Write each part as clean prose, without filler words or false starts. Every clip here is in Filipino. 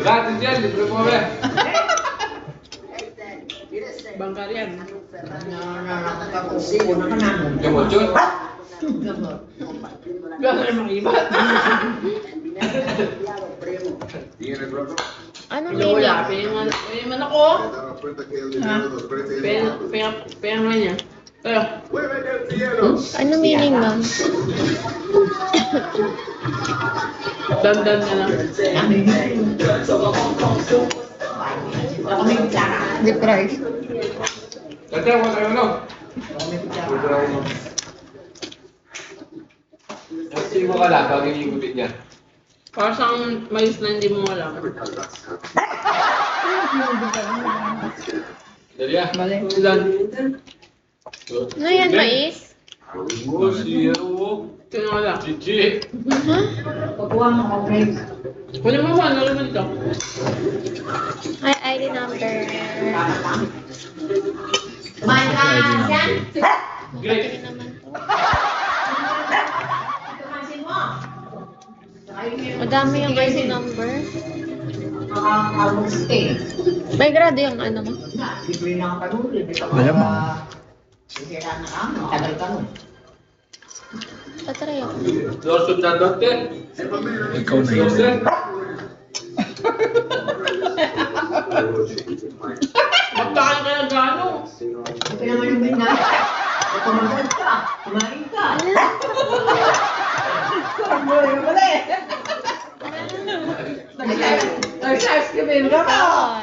Lahat din yan, libre po kami. Bangkar yan. Gamot yun. Gano'n namang ibat. Ano Wala, meaning? pinaman ako. Pinaman niya. Pero, Ano meaning nun? dandan na lang. Deprive. Dati ako tayo ano? Kasi mo ka lang, bagay yung gupit niya. Para sa mais na hindi mo alam. Dali ah. Ilan? Ano yan, mais? Oh, si Hero. Tinala. Gigi. Kunin mo ba? Ano naman ito? Ay, ID number. Great. Ano naman to? Madami yung ID number. May grado yung ano mo? Malamang. Patry ako. Lawsuit na dati. Ikaw na yun. Lawsuit. Magkaan ka na gano?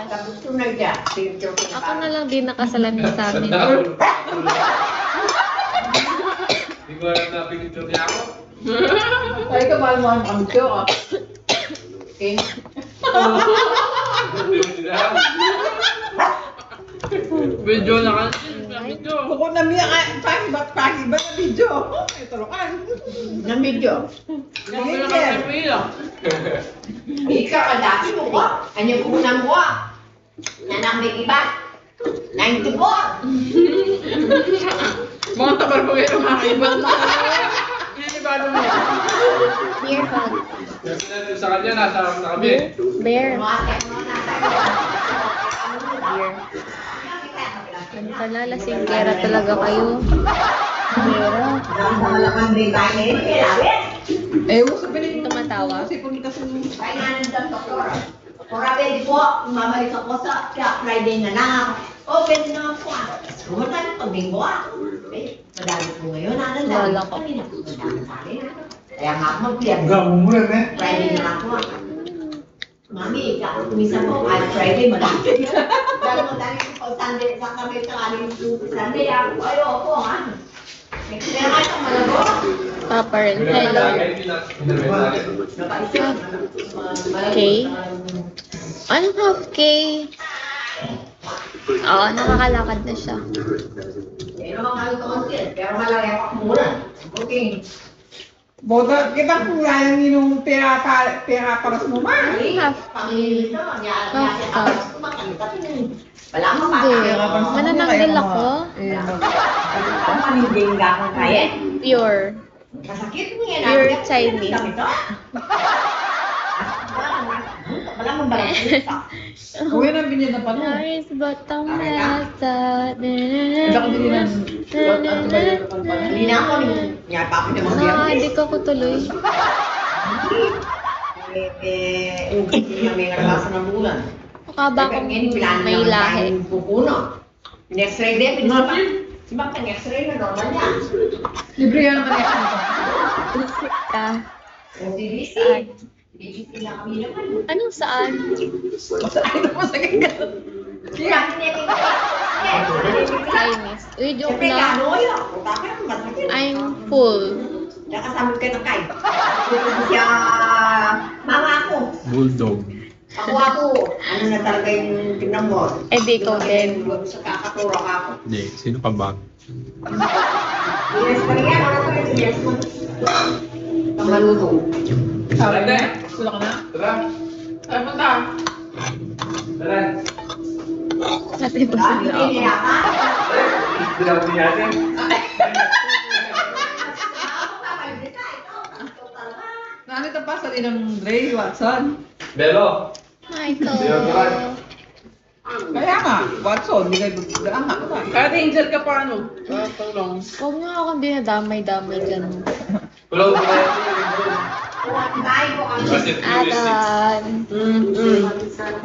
Tapos, ako na lang din nakasalamin sa amin. Hindi ko alam na pinicture niya ako. Ay, kabal mo ang kamcho ah. Okay. Hindi mo sinahan. Video na kasi. Video. Kuko na miya pagi ba na video? Ito kan. Na video. Hindi na kasi pila. Ikaw ang dati mo ko. Ano ko na mo? Nanak may iba. 94. Mga tabar ko yung mga iba na. Inibado mo. Beer hug. Kasi natin sa kanya, nasa harap na kami. Beer. Mga mo na Beer. Ano ka na, lasinggera talaga kayo. Beera. Malaman din tayo na yun. Eh, uso pinili Tumatawa. kasi kung kasi Kaya nga ng doktor. Orabe, di po, mamalik ako sa Friday na lang. Oh, pwede na ako ah. Pumunta na pag-bingo ah. Eh, madami po ngayon. Ano, dami Wala po ka. kami na. Madami sa akin. Kaya nga ako mag-clear. mura na. Friday na lang ako ah. Mami, kumisa po, kahit Friday, madami. Dahil madami ko pag Sunday, sa kami sa aling Sunday, ako, ayoko ha. Kaya nga itong malago. Papa rin. Hello. K? Anong half K? Oo, nakakalakad na siya. Eh, naman kayo kamansin, pero malaki ako mura. Okay. boda kita kurang yung pera para mo ma. Half Pangilin ito, wala mo Hindi. pa. Manananggal ako. Pamaniging ka kung kaya. Pure. Masakit mo yan. Pure Chinese. Wala mo balak. Uwi na binyan na pa no. Nice bottom lasa. Iba ko din yan. Hindi na ako, niya pa ako naman yan. Hindi ko tuloy. Hindi na may narabasan ng bulan. Mukha akong may lahi. Pupuno. Next-ray din, si Bang next-ray na normal yan. Libre yan naman yan. Ka. O si Lizzie, Saan? Lizzie na kami naman. Anong saan? Masakit ka. Kaya hindi ko Chinese. Uy, joke Siyempre, lang. gano yun. Bakit masakit? I'm full. Nakasabot ka ng kay. Siya, mama ako. Bulldog. Ako. Ano na talaga yung tingnan mo? Eh, di ko din. Sa kakaturo ako. Hindi, sino ka ba? Yes, pa rin yan. Ano pa rin? Yes, mo. Ang malutong. Sabi na. Sula ka na. Tara. Ay, punta. Tara. Ate po Dami sila din ako. yata. Bilang din natin. Naanito pa sa din ng Dre Watson. Belo. Michael. Kaya nga, Watson, hindi kayo biglaan nga. Kaya Angel ka pa ano? Tulong. Huwag nga akong dinadamay-damay dyan. Tulog mo kayo. Bukan tayo, bukan. Kasi Alan.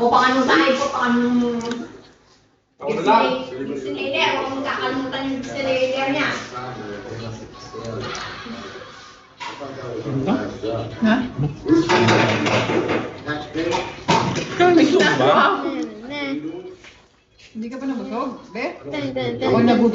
Bukan ano tayo, bukan ako na lang. Disneyland. Huwag mong kakalimutan yung Disneyland niya. Ha? May suba. Ne. Hindi ka pa nabusog, be? Dun, dun, dun, Ako dun, nabubog